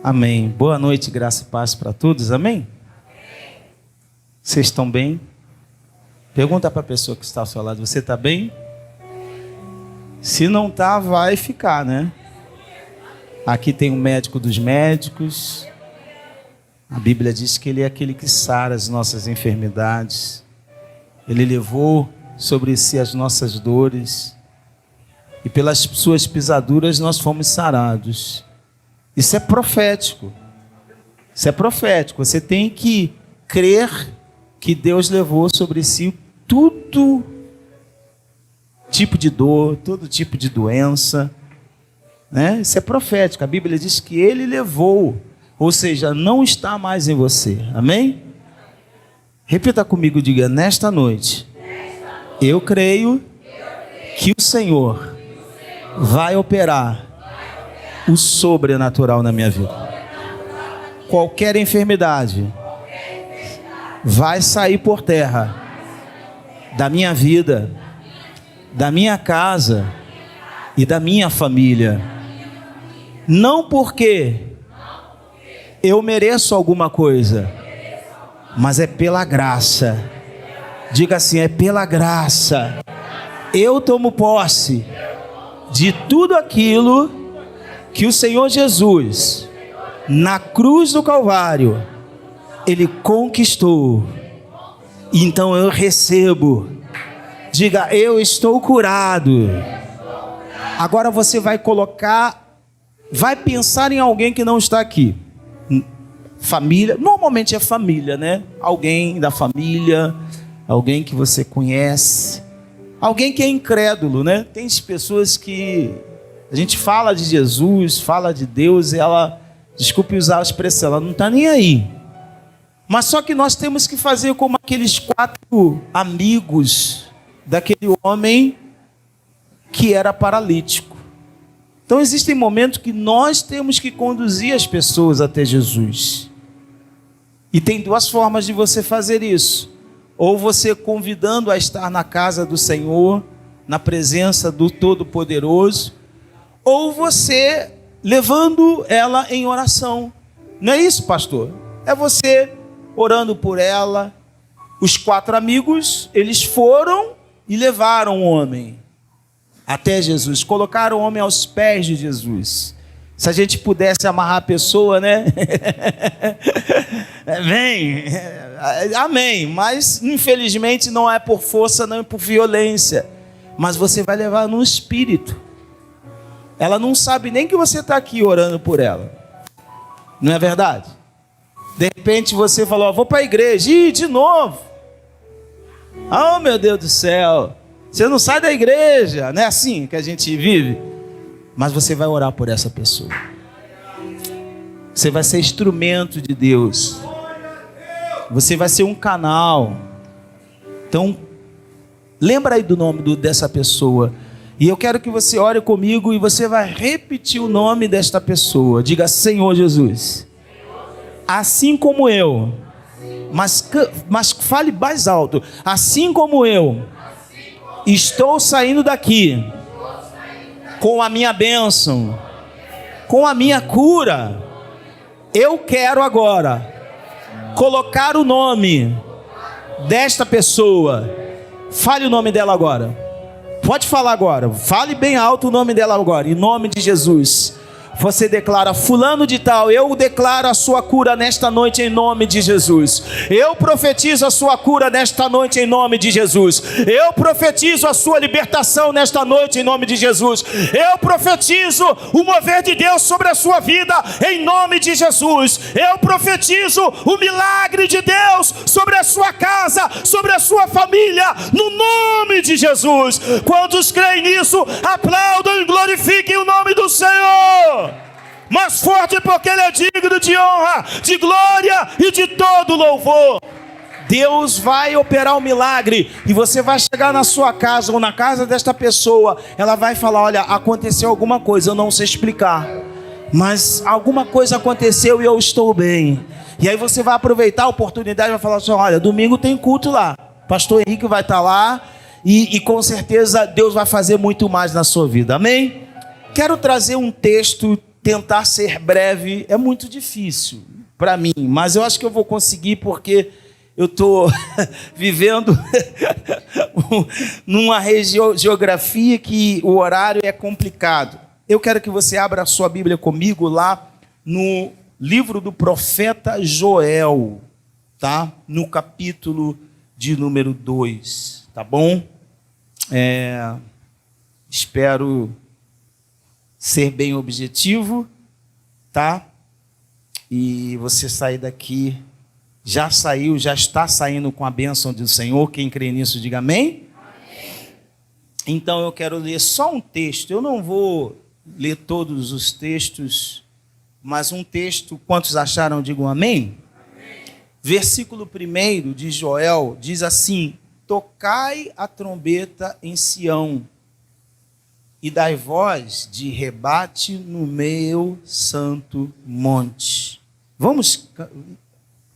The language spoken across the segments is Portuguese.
Amém. Boa noite, graça e paz para todos. Amém? Vocês estão bem? Pergunta para a pessoa que está ao seu lado, você está bem? Se não está, vai ficar, né? Aqui tem o médico dos médicos. A Bíblia diz que Ele é aquele que sara as nossas enfermidades. Ele levou sobre si as nossas dores. E pelas suas pisaduras nós fomos sarados. Isso é profético. Isso é profético. Você tem que crer que Deus levou sobre si todo tipo de dor, todo tipo de doença, né? Isso é profético. A Bíblia diz que Ele levou, ou seja, não está mais em você. Amém? Repita comigo, diga: nesta noite, eu creio que o Senhor vai operar o sobrenatural na minha vida. Qualquer enfermidade vai sair por terra da minha vida, da minha casa e da minha família. Não porque eu mereço alguma coisa, mas é pela graça. Diga assim: é pela graça. Eu tomo posse de tudo aquilo que o Senhor Jesus, na cruz do Calvário, Ele conquistou. Então eu recebo. Diga: eu estou curado. Agora você vai pensar em alguém que não está aqui. Família, normalmente é família, né? Alguém da família, alguém que você conhece, alguém que é incrédulo, né? Tem pessoas que a gente fala de Jesus, fala de Deus, e ela, desculpe usar a expressão, ela não está nem aí. Mas só que nós temos que fazer como aqueles 4 amigos daquele homem que era paralítico. Então existem momentos que nós temos que conduzir as pessoas até Jesus. E tem 2 formas de você fazer isso. Ou você convidando a estar na casa do Senhor, na presença do Todo-Poderoso, ou você levando ela em oração. Não é isso, pastor? É você orando por ela. Os 4 amigos, eles foram e levaram o homem até Jesus, colocaram o homem aos pés de Jesus. Se a gente pudesse amarrar a pessoa, né? Vem, amém. Mas infelizmente não é por força, não é por violência, mas você vai levar no espírito. Ela não sabe nem que você está aqui orando por ela. Não é verdade? De repente você falou: vou para a igreja. Ih, de novo. Oh, meu Deus do céu. Você não sai da igreja. Não é assim que a gente vive? Mas você vai orar por essa pessoa. Você vai ser instrumento de Deus. Você vai ser um canal. Então, lembra aí do nome dessa pessoa. E eu quero que você ore comigo e você vai repetir o nome desta pessoa. Diga: Senhor Jesus, assim como eu, mas fale mais alto, assim como eu estou saindo daqui com a minha bênção, com a minha cura, eu quero agora colocar o nome desta pessoa. Fale o nome dela agora. Pode falar agora, fale bem alto o nome dela agora, em nome de Jesus. Você declara: fulano de tal, eu declaro a sua cura nesta noite em nome de Jesus. Eu profetizo a sua cura nesta noite em nome de Jesus. Eu profetizo a sua libertação nesta noite em nome de Jesus. Eu profetizo o mover de Deus sobre a sua vida em nome de Jesus. Eu profetizo o milagre de Deus sobre a sua casa, sobre a sua família, no nome de Jesus. Quantos creem nisso, aplaudam e glorifiquem o nome do Senhor. Mais forte, porque Ele é digno de honra, de glória e de todo louvor. Deus vai operar o milagre e você vai chegar na sua casa ou na casa desta pessoa. Ela vai falar: olha, aconteceu alguma coisa, eu não sei explicar, mas alguma coisa aconteceu e eu estou bem. E aí você vai aproveitar a oportunidade e vai falar assim: olha, domingo tem culto lá, pastor Henrique vai estar lá e com certeza Deus vai fazer muito mais na sua vida. Amém? Quero trazer um texto tentar ser breve é muito difícil para mim, mas eu acho que eu vou conseguir porque eu estou vivendo numa geografia que o horário é complicado. Eu quero que você abra a sua Bíblia comigo lá no livro do profeta Joel, tá? No capítulo de número 2, tá bom? Espero ser bem objetivo, tá? E você sair daqui, já saiu, já está saindo com a bênção do Senhor. Quem crê nisso, diga amém. Amém. Então eu quero ler só um texto, eu não vou ler todos os textos, mas um texto, quantos acharam, digam amém? Amém. Versículo 1 de Joel diz assim: tocai a trombeta em Sião, e dai voz de rebate no meu santo monte. Vamos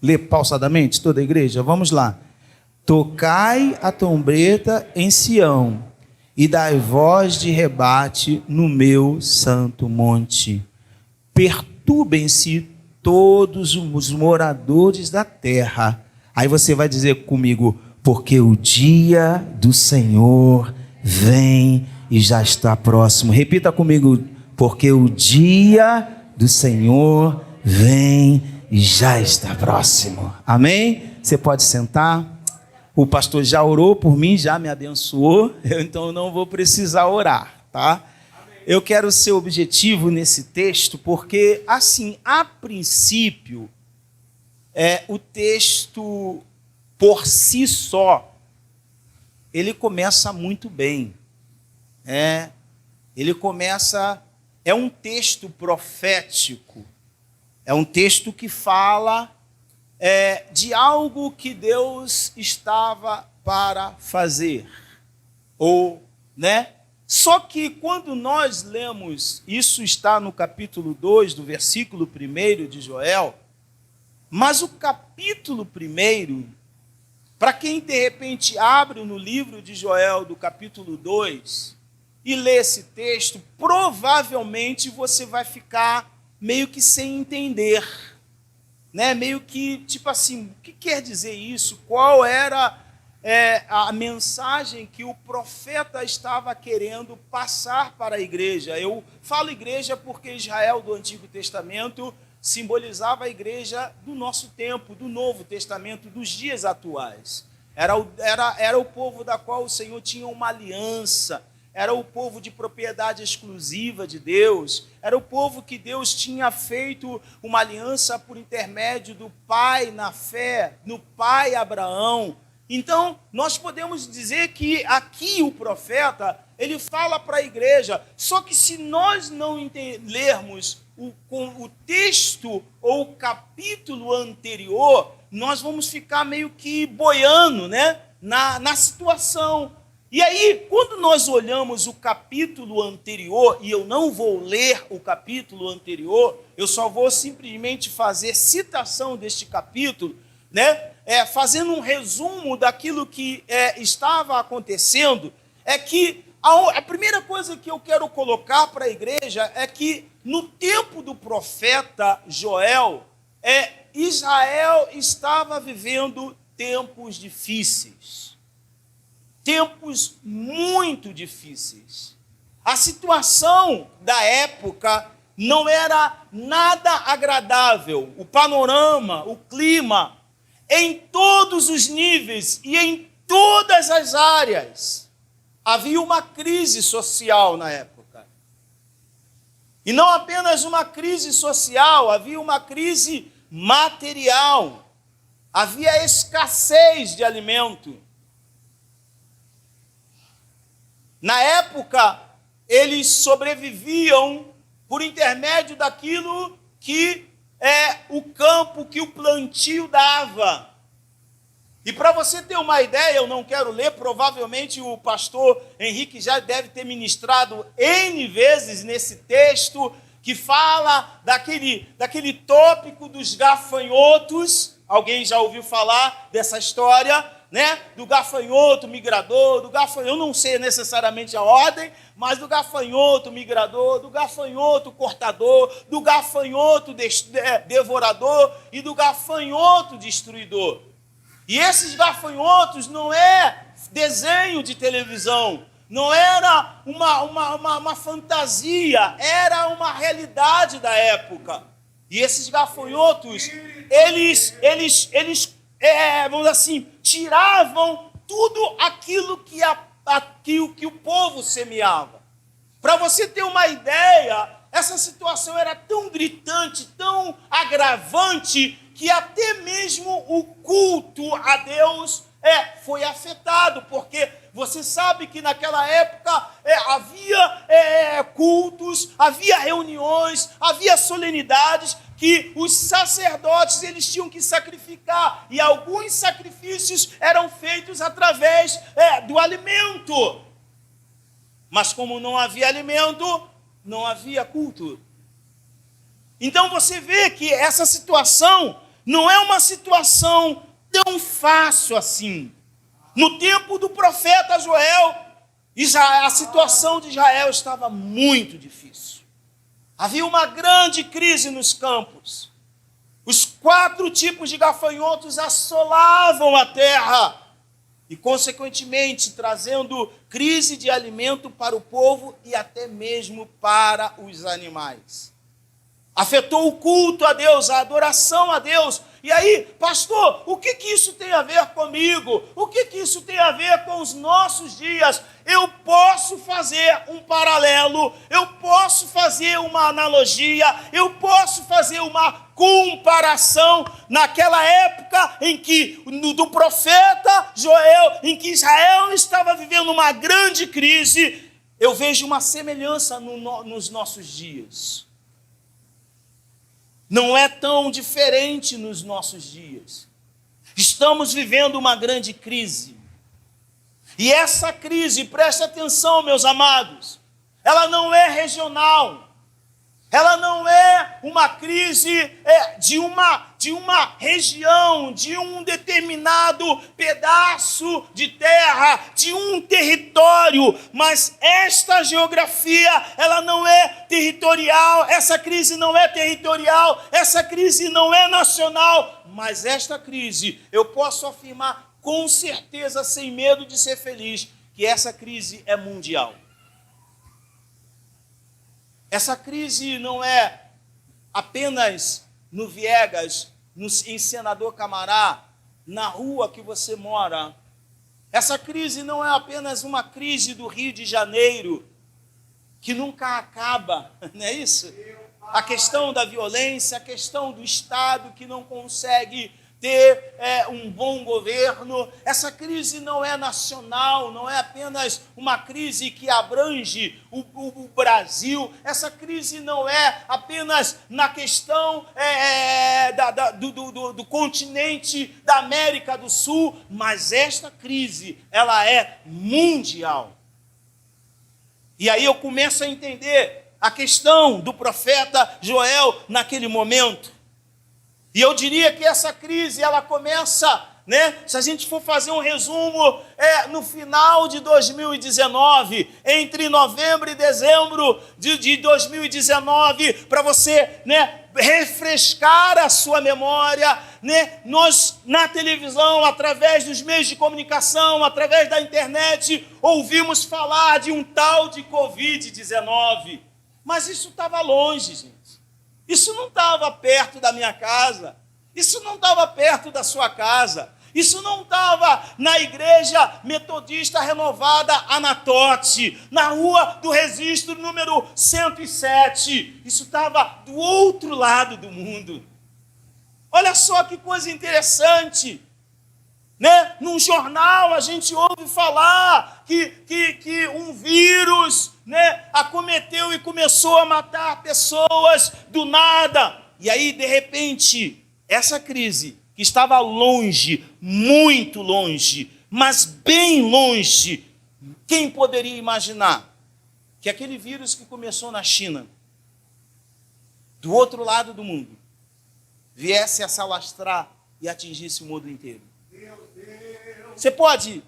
ler pausadamente toda a igreja? Vamos lá. Tocai a trombeta em Sião, e dai voz de rebate no meu santo monte. Perturbem-se todos os moradores da terra. Aí você vai dizer comigo: porque o dia do Senhor vem e já está próximo. Repita comigo: porque o dia do Senhor vem e já está próximo. Amém? Você pode sentar. O pastor já orou por mim, já me abençoou, então eu não vou precisar orar, tá? Eu quero ser objetivo nesse texto, porque, assim, a princípio, o texto, por si só, ele começa muito bem. Ele começa, é um texto profético, é um texto que fala de algo que Deus estava para fazer, Só que quando nós lemos, isso está no capítulo 2, do versículo 1 de Joel, mas o capítulo 1, para quem de repente abre no livro de Joel, do capítulo 2, e lê esse texto, provavelmente você vai ficar meio que sem entender, meio que, tipo assim, o que quer dizer isso? Qual era a mensagem que o profeta estava querendo passar para a igreja? Eu falo igreja porque Israel do Antigo Testamento simbolizava a igreja do nosso tempo, do Novo Testamento, dos dias atuais. Era o povo da qual o Senhor tinha uma aliança, era o povo de propriedade exclusiva de Deus, era o povo que Deus tinha feito uma aliança por intermédio do pai na fé, no pai Abraão. Então, nós podemos dizer que aqui o profeta, ele fala para a igreja, só que se nós não lermos o texto ou o capítulo anterior, nós vamos ficar meio que boiando, na situação. E aí, quando nós olhamos o capítulo anterior, e eu não vou ler o capítulo anterior, eu só vou simplesmente fazer citação deste capítulo, fazendo um resumo daquilo que estava acontecendo, é que a primeira coisa que eu quero colocar para a igreja é que no tempo do profeta Joel, Israel estava vivendo tempos difíceis. Tempos muito difíceis. A situação da época não era nada agradável. O panorama, o clima, em todos os níveis e em todas as áreas, havia uma crise social na época. E não apenas uma crise social, havia uma crise material. Havia escassez de alimento. Na época, eles sobreviviam por intermédio daquilo que o campo, que o plantio dava. E para você ter uma ideia, eu não quero ler, provavelmente o pastor Henrique já deve ter ministrado N vezes nesse texto, que fala daquele tópico dos gafanhotos. Alguém já ouviu falar dessa história? né, do gafanhoto migrador, eu não sei necessariamente a ordem, mas do gafanhoto migrador, do gafanhoto cortador, do gafanhoto devorador e do gafanhoto destruidor. E esses gafanhotos não é desenho de televisão, não era uma fantasia, era uma realidade da época. E esses gafanhotos, eles vamos dizer assim, tiravam tudo aquilo que o povo semeava. Para você ter uma ideia, essa situação era tão gritante, tão agravante, que até mesmo o culto a Deus foi afetado, porque você sabe que naquela época havia cultos, havia reuniões, havia solenidades que os sacerdotes eles tinham que sacrificar, e alguns sacrifícios eram feitos através do alimento. Mas como não havia alimento, não havia culto. Então você vê que essa situação não é uma situação tão fácil assim. No tempo do profeta Joel, a situação de Israel estava muito difícil. Havia uma grande crise nos campos. Os 4 tipos de gafanhotos assolavam a terra e, consequentemente, trazendo crise de alimento para o povo e até mesmo para os animais. Afetou o culto a Deus, a adoração a Deus. E aí, pastor, o que isso tem a ver comigo? O que isso tem a ver com os nossos dias? Eu posso fazer um paralelo, eu posso fazer uma analogia, eu posso fazer uma comparação naquela época em que, do profeta Joel, em que Israel estava vivendo uma grande crise. Eu vejo uma semelhança nos nossos dias. Não é tão diferente nos nossos dias. Estamos vivendo uma grande crise. E essa crise, preste atenção, meus amados, ela não é regional. Ela não é uma crise de uma região, de um determinado pedaço de terra, de um território, mas esta geografia, ela não é territorial, essa crise não é territorial, essa crise não é nacional, mas esta crise, eu posso afirmar com certeza, sem medo de ser feliz, que essa crise é mundial. Essa crise não é apenas no Viegas, em Senador Camará, na rua que você mora. Essa crise não é apenas uma crise do Rio de Janeiro, que nunca acaba, não é isso? A questão da violência, a questão do Estado que não consegue ter um bom governo. Essa crise não é nacional, não é apenas uma crise que abrange o Brasil. Essa crise não é apenas na questão do continente da América do Sul, mas esta crise, ela é mundial. E aí eu começo a entender a questão do profeta Joel naquele momento. E eu diria que essa crise, ela começa, se a gente for fazer um resumo, no final de 2019, entre novembro e dezembro de 2019, para você, refrescar a sua memória, nós, na televisão, através dos meios de comunicação, através da internet, ouvimos falar de um tal de Covid-19. Mas isso estava longe, gente. Isso não estava perto da minha casa, isso não estava perto da sua casa, isso não estava na igreja metodista renovada Anatote, na rua do Registro número 107, isso estava do outro lado do mundo. Olha só que coisa interessante, num jornal a gente ouve falar que um vírus acometeu e começou a matar pessoas do nada. E aí, de repente, essa crise que estava longe, muito longe, mas bem longe, quem poderia imaginar que aquele vírus que começou na China, do outro lado do mundo, viesse a se alastrar e atingisse o mundo inteiro? Meu Deus! Você pode...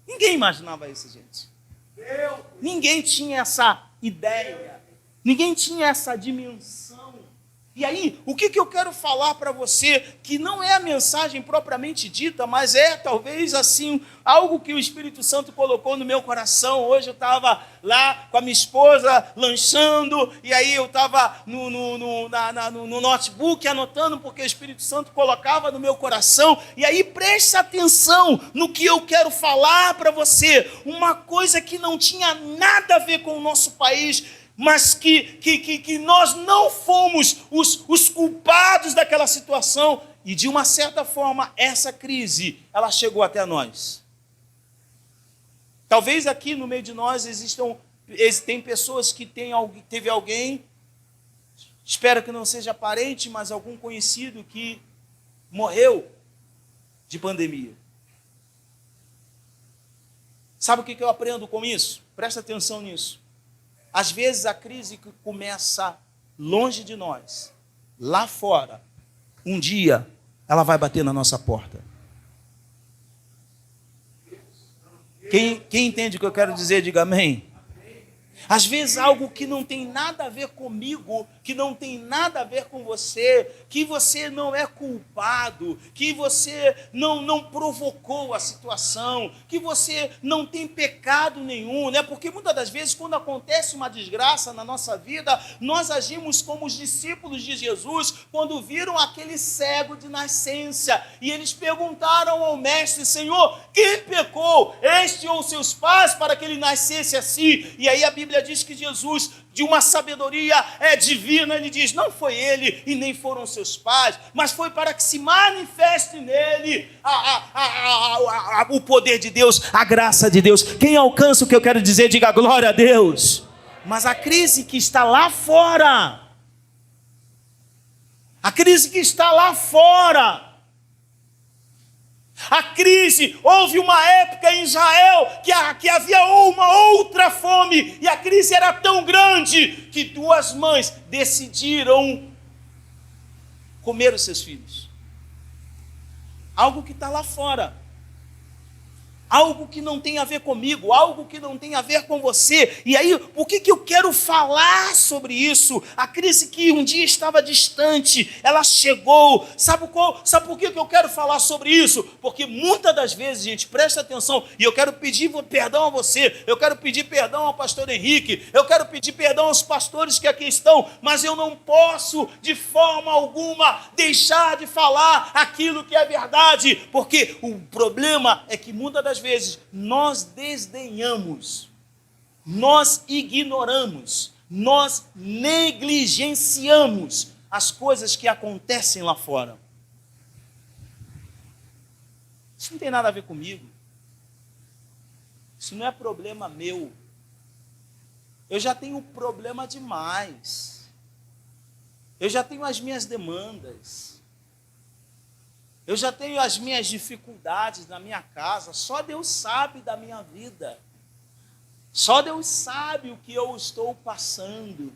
Ninguém imaginava isso, gente. Ninguém tinha essa ideia. Ninguém tinha essa dimensão. E aí, o que eu quero falar para você, que não é a mensagem propriamente dita, mas é talvez assim, algo que o Espírito Santo colocou no meu coração. Hoje eu estava lá com a minha esposa, lanchando, e aí eu estava no notebook anotando, porque o Espírito Santo colocava no meu coração. E aí preste atenção no que eu quero falar para você. Uma coisa que não tinha nada a ver com o nosso país, mas que nós não fomos os culpados daquela situação, e de uma certa forma essa crise, ela chegou até nós. Talvez aqui no meio de nós tem pessoas que teve alguém, espero que não seja parente, mas algum conhecido que morreu de pandemia. Sabe o que eu aprendo com isso? Presta atenção nisso. Às vezes a crise que começa longe de nós, lá fora, um dia ela vai bater na nossa porta. Quem entende o que eu quero dizer, diga amém. Às vezes algo que não tem nada a ver comigo, que não tem nada a ver com você, que você não é culpado, que você não provocou a situação, que você não tem pecado nenhum, né? Porque muitas das vezes quando acontece uma desgraça na nossa vida, nós agimos como os discípulos de Jesus, quando viram aquele cego de nascença, e eles perguntaram ao mestre: Senhor, quem pecou, este ou seus pais, para que ele nascesse assim? E aí a Bíblia diz que Jesus, de uma sabedoria divina, ele diz: não foi ele e nem foram seus pais, mas foi para que se manifeste nele o poder de Deus, a graça de Deus. Quem alcança o que eu quero dizer, diga glória a Deus. Mas a crise que está lá fora, a crise que está lá fora, a crise, houve uma época em Israel que havia uma outra fome, e a crise era tão grande que duas mães decidiram comer os seus filhos. Algo que está lá fora, algo que não tem a ver comigo, algo que não tem a ver com você. E aí, o que eu quero falar sobre isso? A crise que um dia estava distante, ela chegou. Sabe por que eu quero falar sobre isso? Porque muitas das vezes, gente, presta atenção, e eu quero pedir perdão a você, eu quero pedir perdão ao pastor Henrique, eu quero pedir perdão aos pastores que aqui estão, mas eu não posso, de forma alguma, deixar de falar aquilo que é verdade, porque o problema é que muitas das vezes nós desdenhamos, nós ignoramos, nós negligenciamos as coisas que acontecem lá fora. Isso não tem nada a ver comigo. Isso não é problema meu. Eu já tenho problema demais. Eu já tenho as minhas demandas. Eu já tenho as minhas dificuldades na minha casa. Só Deus sabe da minha vida. Só Deus sabe o que eu estou passando.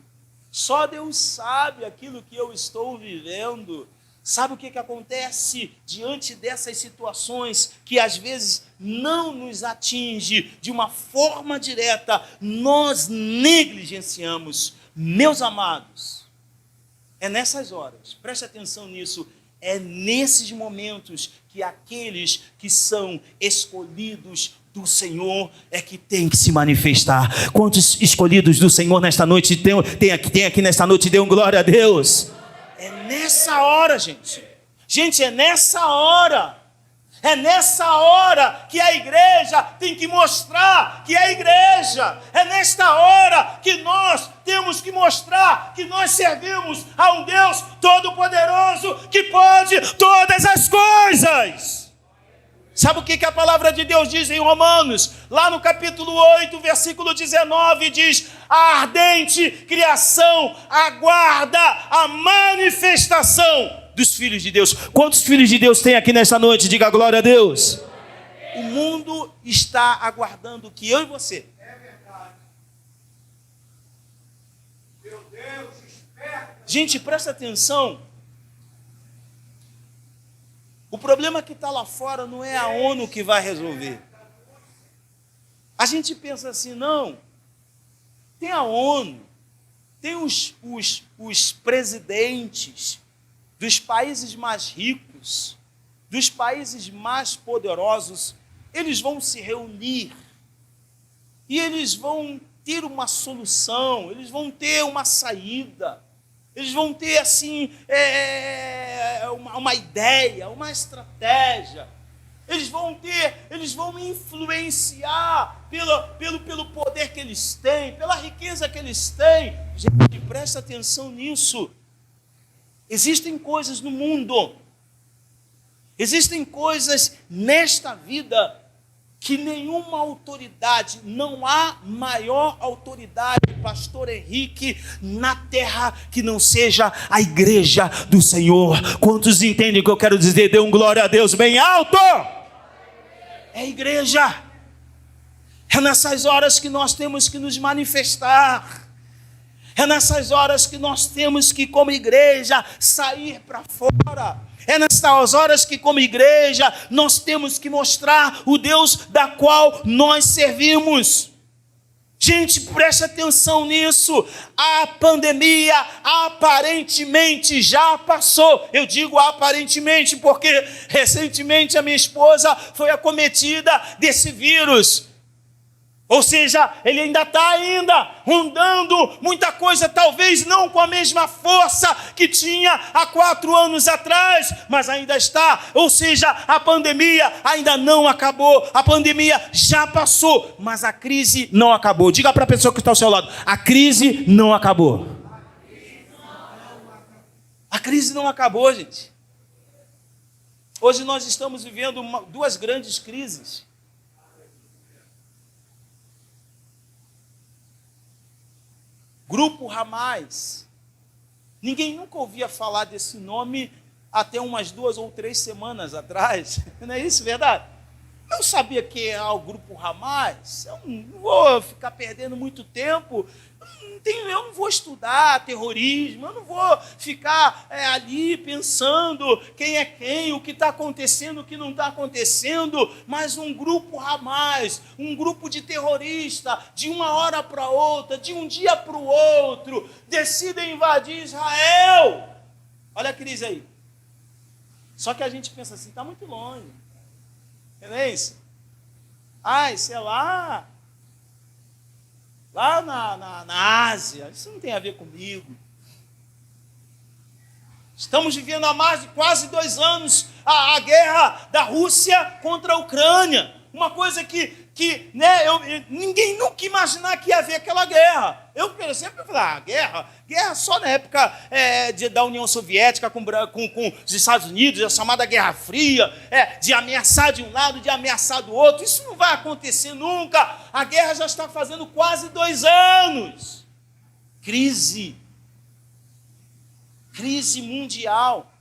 Só Deus sabe aquilo que eu estou vivendo. Sabe o que acontece diante dessas situações que às vezes não nos atinge de uma forma direta? Nós negligenciamos. Meus amados, é nessas horas, preste atenção nisso, é nesses momentos que aqueles que são escolhidos do Senhor é que tem que se manifestar. Quantos escolhidos do Senhor nesta noite tem aqui nesta noite? Dê glória a Deus. É nessa hora, gente. Gente, é nessa hora. É nessa hora que a igreja tem que mostrar que é igreja. É nesta hora que nós temos que mostrar que nós servimos a um Deus Todo-Poderoso que pode todas as coisas. Sabe o que a palavra de Deus diz em Romanos? Lá no capítulo 8, versículo 19, diz: a ardente criação aguarda a manifestação dos filhos de Deus. Quantos filhos de Deus tem aqui nesta noite? Diga glória a Deus. O mundo está aguardando que eu e você. É verdade. Meu Deus, esperta. Gente, presta atenção. O problema que está lá fora não é a ONU que vai resolver. A gente pensa assim, não, tem a ONU, tem os presidentes dos países mais ricos, dos países mais poderosos, eles vão se reunir e eles vão ter uma solução, eles vão ter uma saída, eles vão ter assim uma ideia, uma estratégia. Eles vão influenciar pelo poder que eles têm, pela riqueza que eles têm. Gente, presta atenção nisso. Existem coisas no mundo, existem coisas nesta vida que nenhuma autoridade, não há maior autoridade, pastor Henrique, na terra que não seja a igreja do Senhor. Quantos entendem o que eu quero dizer? Dê um glória a Deus bem alto. É a igreja. É nessas horas que nós temos que nos manifestar. É nessas horas que nós temos que, como igreja, sair para fora. É nessas horas que, como igreja, nós temos que mostrar o Deus da qual nós servimos. Gente, preste atenção nisso. A pandemia aparentemente já passou. Eu digo aparentemente porque recentemente a minha esposa foi acometida desse vírus. Ou seja, ele ainda está rondando muita coisa, talvez não com a mesma força que tinha há 4 anos atrás, mas ainda está. Ou seja, a pandemia ainda não acabou, a pandemia já passou, mas a crise não acabou. Diga para a pessoa que está ao seu lado, a crise não acabou. A crise não acabou, gente. Hoje nós estamos vivendo 2 grandes crises. Grupo Hamas. Ninguém nunca ouvia falar desse nome até umas 2 ou 3 semanas atrás. Não é isso, verdade? Eu sabia que é o Grupo Hamas. Eu não vou ficar perdendo muito tempo. Eu não vou estudar terrorismo. Eu não vou ficar ali pensando quem é quem, o que está acontecendo, o que não está acontecendo. Mas um Grupo Hamas, um grupo de terroristas, de uma hora para outra, de um dia para o outro, decidem invadir Israel. Olha a crise aí. Só que a gente pensa assim, está muito longe. Não é isso? Sei lá na Ásia, isso não tem a ver comigo. Estamos vivendo há mais de quase 2 anos a guerra da Rússia contra a Ucrânia. Uma coisa que ninguém nunca imaginar que ia haver aquela guerra. Eu sempre falei, guerra só na época da União Soviética com os Estados Unidos, a chamada Guerra Fria, de ameaçar de um lado, de ameaçar do outro. Isso não vai acontecer nunca. A guerra já está fazendo quase 2 anos. Crise mundial.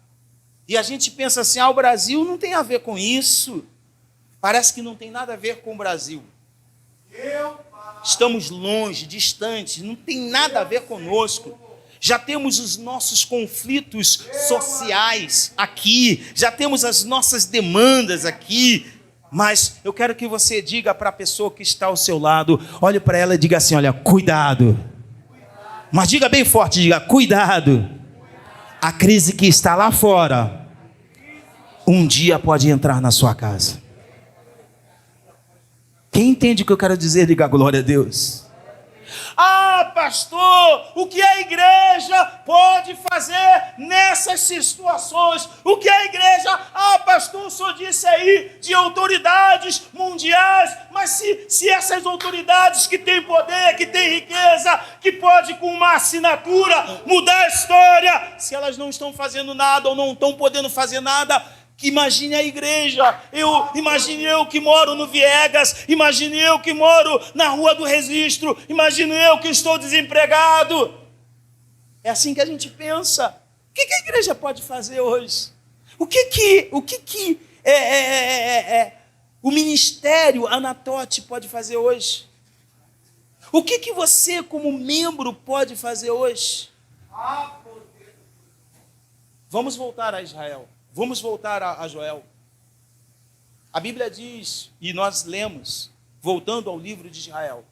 E a gente pensa assim, o Brasil não tem a ver com isso. Parece que não tem nada a ver com o Brasil. Estamos longe, distantes, não tem nada a ver conosco. Já temos os nossos conflitos sociais aqui, já temos as nossas demandas aqui. Mas eu quero que você diga para a pessoa que está ao seu lado, olhe para ela e diga assim, olha, cuidado. Mas diga bem forte, diga, cuidado. A crise que está lá fora, um dia pode entrar na sua casa. Quem entende o que eu quero dizer, diga glória a Deus. Pastor, o que a igreja pode fazer nessas situações? O que a igreja... pastor, o senhor disse aí de autoridades mundiais, mas se essas autoridades que têm poder, que têm riqueza, que pode com uma assinatura mudar a história, se elas não estão fazendo nada ou não estão podendo fazer nada... Que imagine a igreja, imagine eu que moro no Viegas, imagine eu que moro na Rua do Registro, imagine eu que estou desempregado. É assim que a gente pensa. O que a igreja pode fazer hoje? O que o ministério Anatote pode fazer hoje? O que você como membro pode fazer hoje? Vamos voltar a Israel. Vamos voltar a Joel. A Bíblia diz, e nós lemos, voltando ao livro de Joel,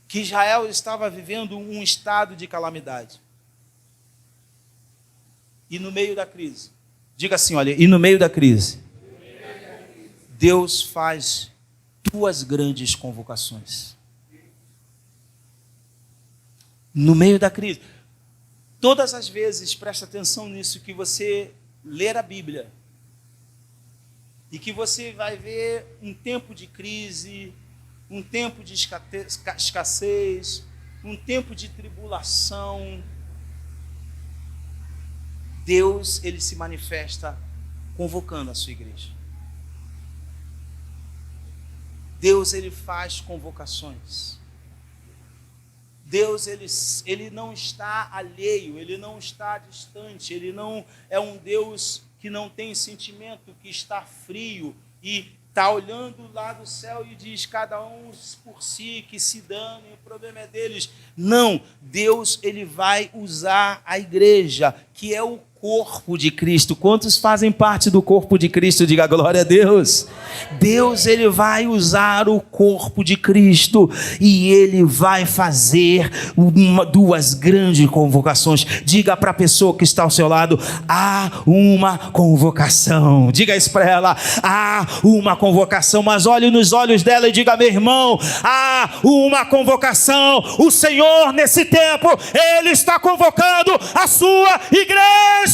que Israel estava vivendo um estado de calamidade. E no meio da crise, diga assim, olha, e no meio da crise, Deus faz duas grandes convocações. No meio da crise. Todas as vezes, presta atenção nisso, que você ler a Bíblia e que você vai ver um tempo de crise, um tempo de escassez, um tempo de tribulação, Deus, ele se manifesta convocando a sua igreja. Deus, ele faz convocações. Deus, ele não está alheio, ele não está distante, ele não é um Deus que não tem sentimento, que está frio e está olhando lá do céu e diz, cada um por si, que se dane, o problema é deles. Não, Deus, ele vai usar a igreja, que é o corpo de Cristo. Quantos fazem parte do corpo de Cristo? Diga glória a Deus. Deus, ele vai usar o corpo de Cristo e ele vai fazer duas grandes convocações. Diga para a pessoa que está ao seu lado, há uma convocação. Diga isso para ela, há uma convocação, mas olhe nos olhos dela e diga, meu irmão, há uma convocação. O Senhor, nesse tempo, ele está convocando a sua igreja.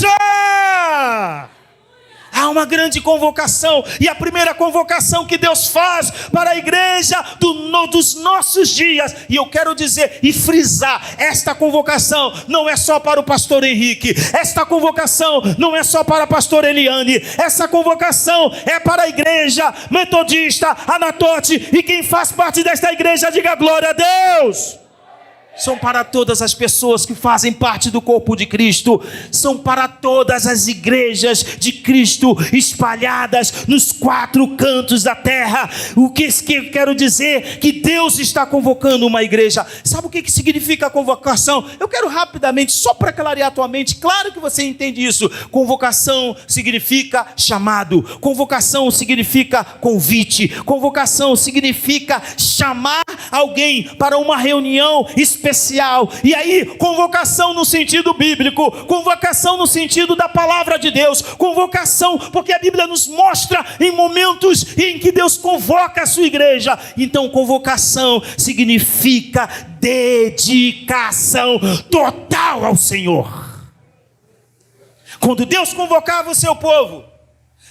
Há uma grande convocação, e a primeira convocação que Deus faz para a igreja dos nossos dias, e eu quero dizer e frisar, esta convocação não é só para o pastor Henrique, esta convocação não é só para a pastora Eliane, essa convocação é para a igreja metodista, Anatote, e quem faz parte desta igreja, diga glória a Deus. São para todas as pessoas que fazem parte do corpo de Cristo, são para todas as igrejas de Cristo espalhadas nos 4 cantos da terra. O que eu quero dizer? Que Deus está convocando uma igreja. Sabe o que significa convocação? Eu quero rapidamente, só para clarear a tua mente, claro que você entende isso. Convocação significa chamado, convocação significa convite, convocação significa chamar alguém para uma reunião especial. E aí, convocação no sentido bíblico, convocação no sentido da palavra de Deus, convocação porque a Bíblia nos mostra em momentos em que Deus convoca a sua igreja. Então, convocação significa dedicação total ao Senhor. Quando Deus convocava o seu povo,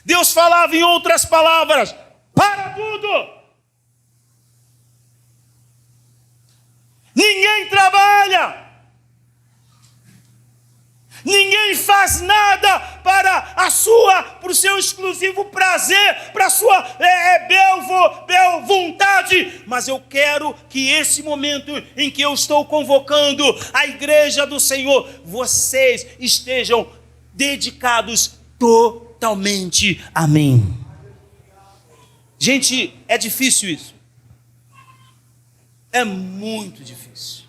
Deus falava em outras palavras, para tudo. Ninguém trabalha, ninguém faz nada para o seu exclusivo prazer, para a sua bel vontade, mas eu quero que esse momento em que eu estou convocando a igreja do Senhor, vocês estejam dedicados totalmente a mim. Gente, é difícil isso. É muito difícil.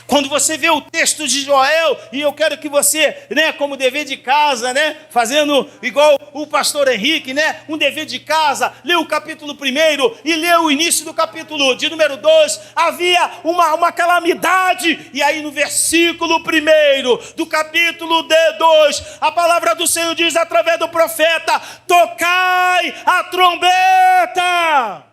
Quando você vê o texto de Joel, e eu quero que você, como dever de casa, fazendo igual o pastor Henrique, um dever de casa, lê o capítulo 1 e lê o início do capítulo de número 2, havia uma calamidade, e aí no versículo 1 do capítulo 2, a palavra do Senhor diz através do profeta, tocai a trombeta.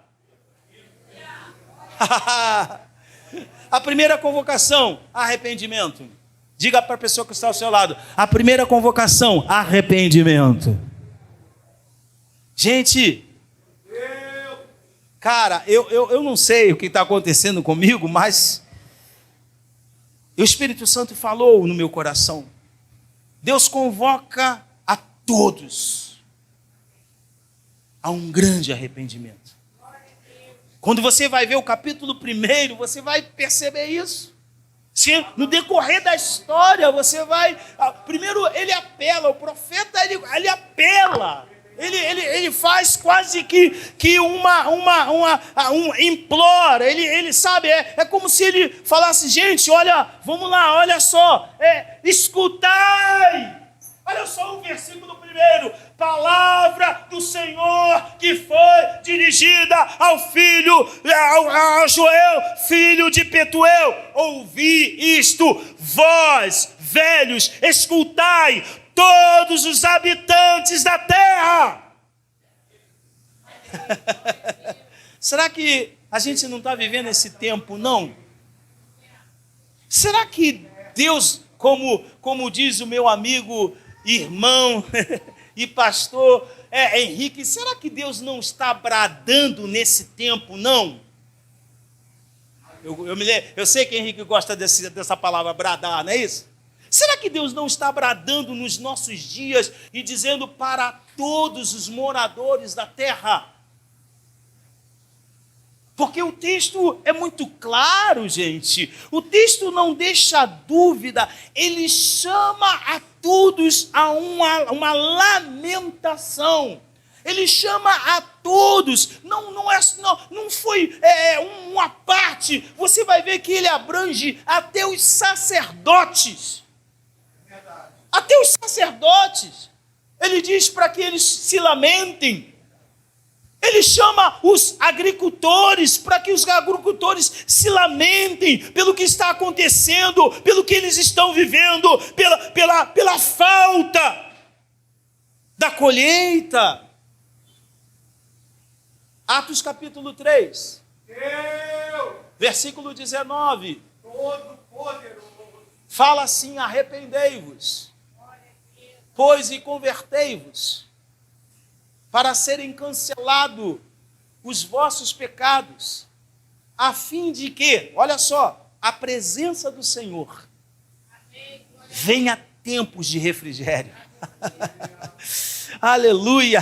A primeira convocação, arrependimento. Diga para a pessoa que está ao seu lado, a primeira convocação, arrependimento. Gente, cara, eu não sei o que está acontecendo comigo, mas o Espírito Santo falou no meu coração. Deus convoca a todos a um grande arrependimento. Quando você vai ver o capítulo 1, você vai perceber isso. Se no decorrer da história, você vai... Primeiro, ele apela, o profeta, ele apela. Ele faz quase que um implora. Ele sabe, é como se ele falasse, gente, olha, vamos lá, olha só. Escutai só o versículo 1. Palavra do Senhor que foi dirigida ao Joel, filho de Petuel. Ouvi isto, vós, velhos, escutai, todos os habitantes da terra. Será que a gente não está vivendo esse tempo, não? Será que Deus, como diz o meu amigo, irmão e pastor Henrique, será que Deus não está bradando nesse tempo, não? Eu sei que Henrique gosta dessa palavra bradar, não é isso? Será que Deus não está bradando nos nossos dias e dizendo para todos os moradores da terra? Porque o texto é muito claro, gente. O texto não deixa dúvida. Ele chama a todos a uma lamentação. Ele chama a todos. Não foi uma parte. Você vai ver que ele abrange até os sacerdotes. Até os sacerdotes. Ele diz para que eles se lamentem. Ele chama os agricultores para que os agricultores se lamentem pelo que está acontecendo, pelo que eles estão vivendo, pela falta da colheita. Atos capítulo 3, versículo 19. Fala assim: arrependei-vos, pois e convertei-vos, para serem cancelados os vossos pecados, a fim de que, olha só, a presença do Senhor venha tempos de refrigério. Aleluia!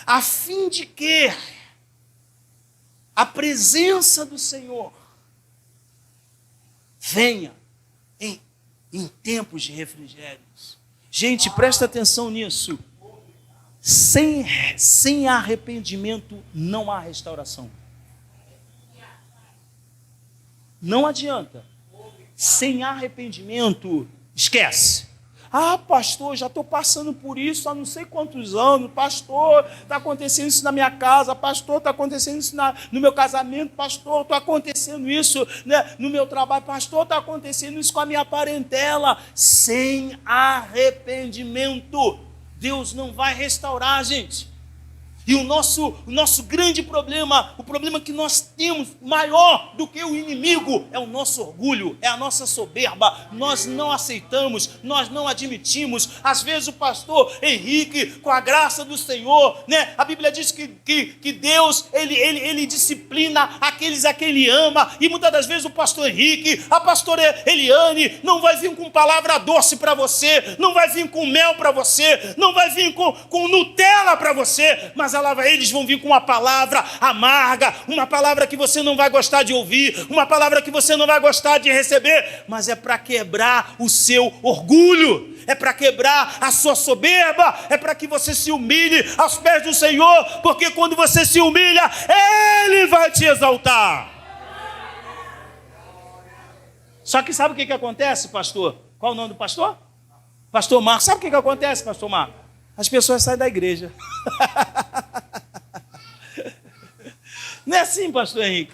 A fim de que a presença do Senhor venha em tempos de refrigério. Gente, presta atenção nisso. Sem arrependimento não há restauração. Não adianta. Sem arrependimento, esquece. Ah, pastor, já estou passando por isso há não sei quantos anos. Pastor, está acontecendo isso na minha casa. Pastor, está acontecendo isso no meu casamento. Pastor, está acontecendo isso, né, no meu trabalho. Pastor, está acontecendo isso com a minha parentela. Sem arrependimento, Deus não vai restaurar, gente. E o nosso grande problema, o problema que nós temos maior do que o inimigo, é o nosso orgulho, é a nossa soberba. Nós não aceitamos, nós não admitimos. Às vezes o pastor Henrique, com a graça do Senhor, né, a Bíblia diz que Deus, ele disciplina aqueles a quem ele ama. E muitas das vezes o pastor Henrique, a pastora Eliane, não vai vir com palavra doce para você, não vai vir com mel para você, não vai vir com Nutella para você, mas eles vão vir com uma palavra amarga, uma palavra que você não vai gostar de ouvir, uma palavra que você não vai gostar de receber, mas é para quebrar o seu orgulho, é para quebrar a sua soberba, é para que você se humilhe aos pés do Senhor, porque quando você se humilha, Ele vai te exaltar. Só que sabe o que acontece, pastor? Qual o nome do pastor? Pastor Marcos. Sabe o que acontece, pastor Marcos? As pessoas saem da igreja. Não é assim, pastor Henrique?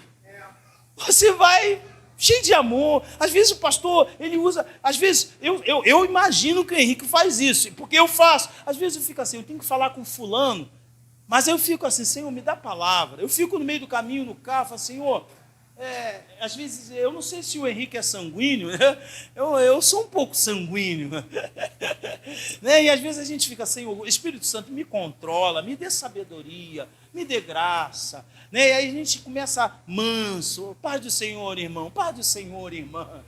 Você vai cheio de amor. Às vezes o pastor, ele usa... Às vezes, eu imagino que o Henrique faz isso, porque eu faço. Às vezes eu fico assim, eu tenho que falar com fulano, mas eu fico assim, Senhor, me dá palavra. Eu fico no meio do caminho, no carro, falo, Senhor... às vezes, eu não sei se o Henrique é sanguíneo, né? eu sou um pouco sanguíneo, né? E às vezes a gente fica assim, o Espírito Santo me controla, me dê sabedoria, me dê graça, né? E aí a gente começa manso, paz do Senhor, irmão, paz do Senhor, irmã.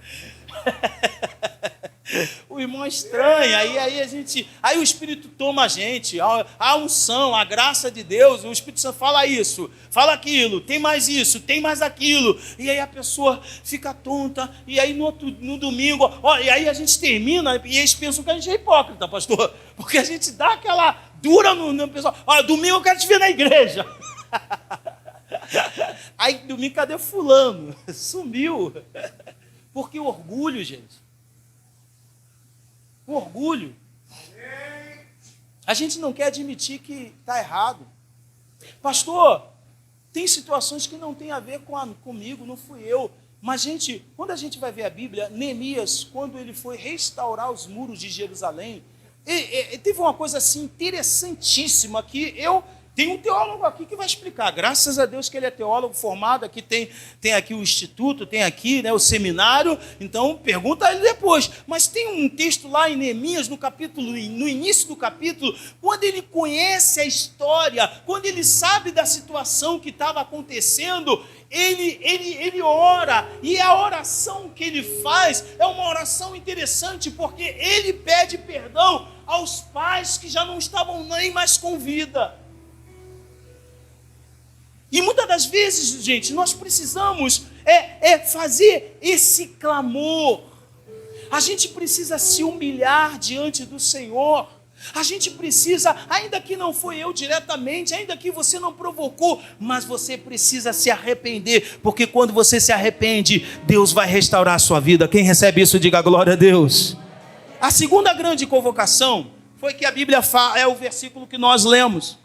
O irmão é estranho, aí o Espírito toma a gente, a unção, a graça de Deus, o Espírito Santo fala isso, fala aquilo, tem mais isso, tem mais aquilo, e aí a pessoa fica tonta, e aí no domingo, e aí a gente termina, e eles pensam que a gente é hipócrita, pastor, porque a gente dá aquela dura no pessoal, domingo eu quero te ver na igreja. Aí domingo, cadê fulano? Sumiu. Porque o orgulho, gente, o orgulho A gente não quer admitir que está errado. Pastor, tem situações que não tem a ver comigo, não fui eu. Mas, gente, quando a gente vai ver a Bíblia, Neemias, quando ele foi restaurar os muros de Jerusalém, teve uma coisa assim interessantíssima que tem um teólogo aqui que vai explicar. Graças a Deus que ele é teólogo formado, aqui tem aqui o instituto, tem aqui, né, o seminário, então pergunta a ele depois. Mas tem um texto lá em Neemias, no início do capítulo, quando ele conhece a história, quando ele sabe da situação que estava acontecendo, ele ora, e a oração que ele faz é uma oração interessante, porque ele pede perdão aos pais que já não estavam nem mais com vida. E muitas das vezes, gente, nós precisamos fazer esse clamor. A gente precisa se humilhar diante do Senhor. A gente precisa, ainda que não foi eu diretamente, ainda que você não provocou, mas você precisa se arrepender, porque quando você se arrepende, Deus vai restaurar a sua vida. Quem recebe isso, diga glória a Deus. A segunda grande convocação foi que a Bíblia fala, é o versículo que nós lemos.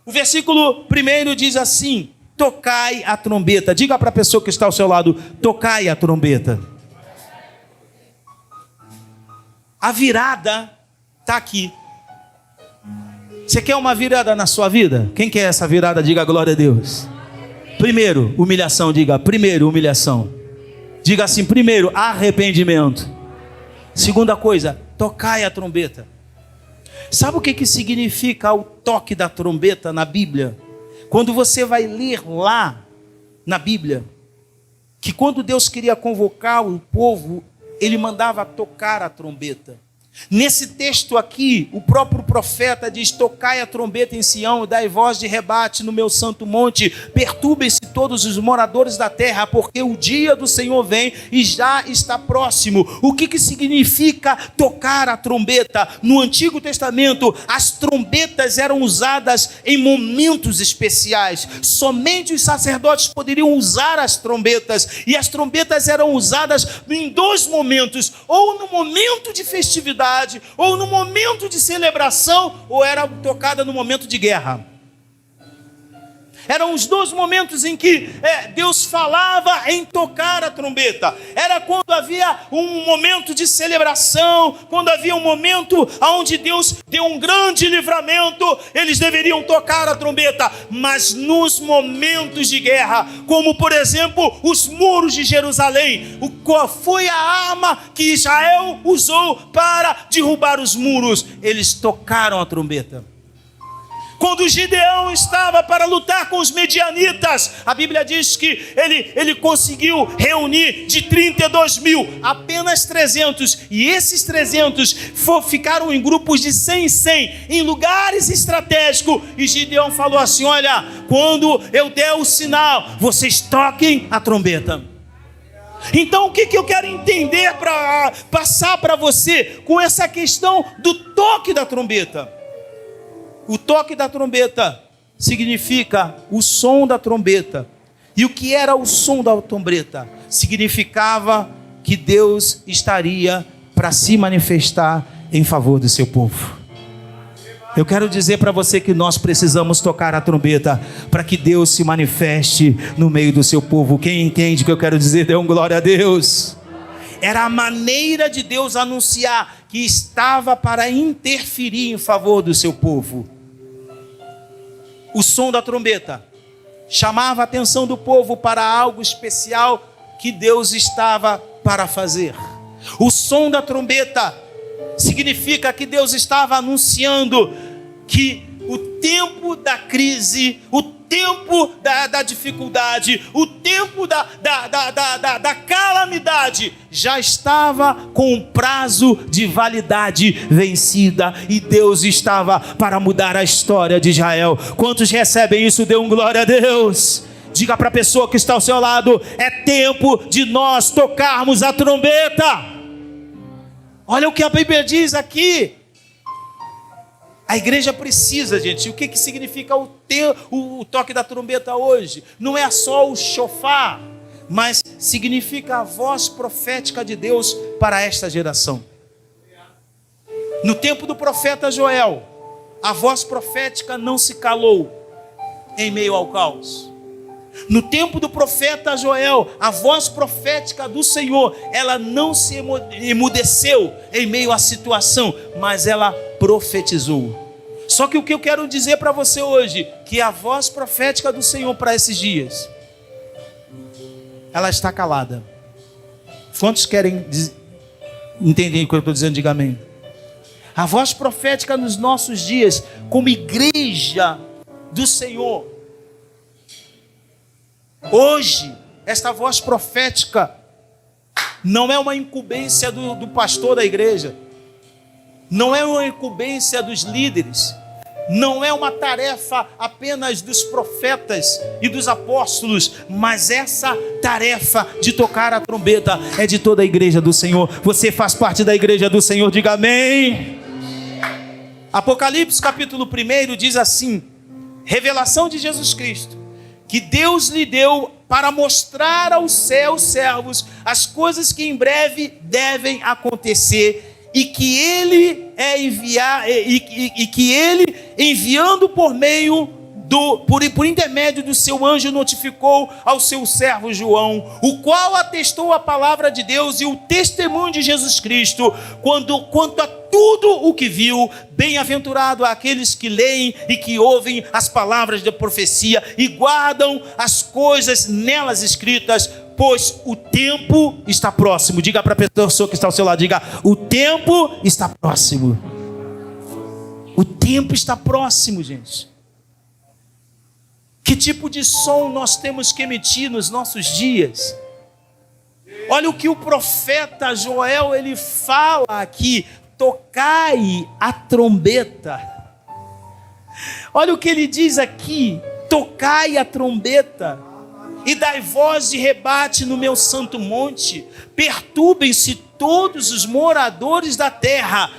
O versículo 1 diz assim: tocai a trombeta. Diga para a pessoa que está ao seu lado: tocai a trombeta. A virada está aqui. Você quer uma virada na sua vida? Quem quer essa virada, diga glória a Deus. Primeiro, humilhação, diga primeiro, humilhação. Diga assim, primeiro, arrependimento. Segunda coisa, tocai a trombeta. Sabe o que significa o toque da trombeta na Bíblia? Quando você vai ler lá na Bíblia, que quando Deus queria convocar o povo, ele mandava tocar a trombeta. Nesse texto aqui, o próprio profeta diz: tocai a trombeta em Sião e dai voz de rebate no meu santo monte, perturbem-se todos os moradores da terra, porque o dia do Senhor vem e já está próximo. O que significa tocar a trombeta? No Antigo Testamento, as trombetas eram usadas em momentos especiais. Somente os sacerdotes poderiam usar as trombetas, e as trombetas eram usadas em dois momentos: ou no momento de festividade, ou no momento de celebração, ou era tocada no momento de guerra. Eram os dois momentos em que Deus falava em tocar a trombeta. Era quando havia um momento de celebração, quando havia um momento onde Deus deu um grande livramento, eles deveriam tocar a trombeta. Mas nos momentos de guerra, como por exemplo os muros de Jerusalém, qual foi a arma que Israel usou para derrubar os muros? Eles tocaram a trombeta. Quando Gideão estava para lutar com os medianitas, a Bíblia diz que ele conseguiu reunir de 32 mil, apenas 300. E esses 300 ficaram em grupos de 100 em 100, em lugares estratégicos. E Gideão falou assim: olha, quando eu der o sinal, vocês toquem a trombeta. Então o que eu quero entender para passar para você com essa questão do toque da trombeta? O toque da trombeta significa o som da trombeta. E o que era o som da trombeta? Significava que Deus estaria para se manifestar em favor do seu povo. Eu quero dizer para você que nós precisamos tocar a trombeta para que Deus se manifeste no meio do seu povo. Quem entende o que eu quero dizer, dê um glória a Deus. Era a maneira de Deus anunciar que estava para interferir em favor do seu povo. O som da trombeta chamava a atenção do povo para algo especial que Deus estava para fazer. O som da trombeta significa que Deus estava anunciando que o tempo da crise, o tempo da dificuldade, o tempo da calamidade já estava com o prazo de validade vencida, e Deus estava para mudar a história de Israel. Quantos recebem isso? Dê um glória a Deus. Diga para a pessoa que está ao seu lado: é tempo de nós tocarmos a trombeta. Olha o que a Bíblia diz aqui. A igreja precisa, gente. O que significa o toque da trombeta hoje? Não é só o chofar, mas significa a voz profética de Deus para esta geração. No tempo do profeta Joel, a voz profética não se calou em meio ao caos. No tempo do profeta Joel, a voz profética do Senhor, ela não se emudeceu em meio à situação, mas ela profetizou. Só que o que eu quero dizer para você hoje, que a voz profética do Senhor para esses dias, ela está calada. Quantos querem entender o que eu estou dizendo? Diga amém. A voz profética nos nossos dias, como igreja do Senhor, hoje, esta voz profética não é uma incumbência do pastor da igreja, não é uma incumbência dos líderes, não é uma tarefa apenas dos profetas e dos apóstolos, mas essa tarefa de tocar a trombeta é de toda a igreja do Senhor. Você faz parte da igreja do Senhor, diga amém. Apocalipse capítulo 1 diz assim: revelação de Jesus Cristo, que Deus lhe deu para mostrar aos seus servos as coisas que em breve devem acontecer, e que ele enviando por meio por intermédio do seu anjo, notificou ao seu servo João, o qual atestou a palavra de Deus e o testemunho de Jesus Cristo, quanto a tudo o que viu. Bem-aventurado aqueles que leem e que ouvem as palavras da profecia e guardam as coisas nelas escritas, pois o tempo está próximo. Diga para a pessoa que está ao seu lado, diga: o tempo está próximo. O tempo está próximo, gente. Que tipo de som nós temos que emitir nos nossos dias? Olha o que o profeta Joel ele fala aqui: tocai a trombeta. Olha o que ele diz aqui: tocai a trombeta e dai voz de rebate no meu santo monte. Perturbem-se todos os moradores da terra,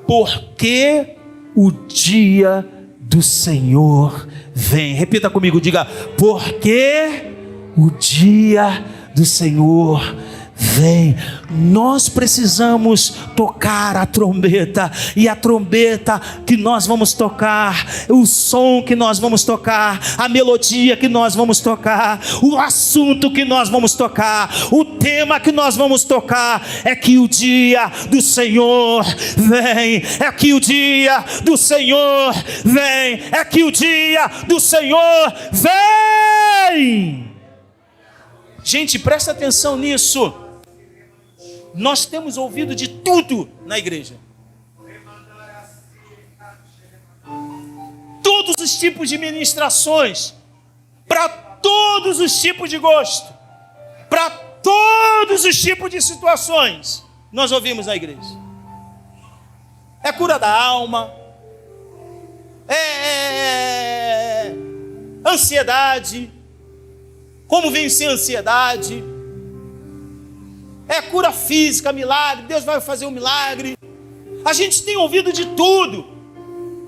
porque o dia do Senhor vem. Repita comigo, diga: porque o dia do Senhor vem. Nós precisamos tocar a trombeta, e a trombeta que nós vamos tocar, o som que nós vamos tocar, a melodia que nós vamos tocar, o assunto que nós vamos tocar, o tema que nós vamos tocar, é que o dia do Senhor vem, é que o dia do Senhor vem, é que o dia do Senhor vem. Gente, presta atenção nisso. Nós temos ouvido de tudo na igreja. Todos os tipos de ministrações, para todos os tipos de gosto, para todos os tipos de situações, nós ouvimos na igreja. É cura da alma, é ansiedade, como vencer a ansiedade, é cura física, milagre, Deus vai fazer um milagre. A gente tem ouvido de tudo.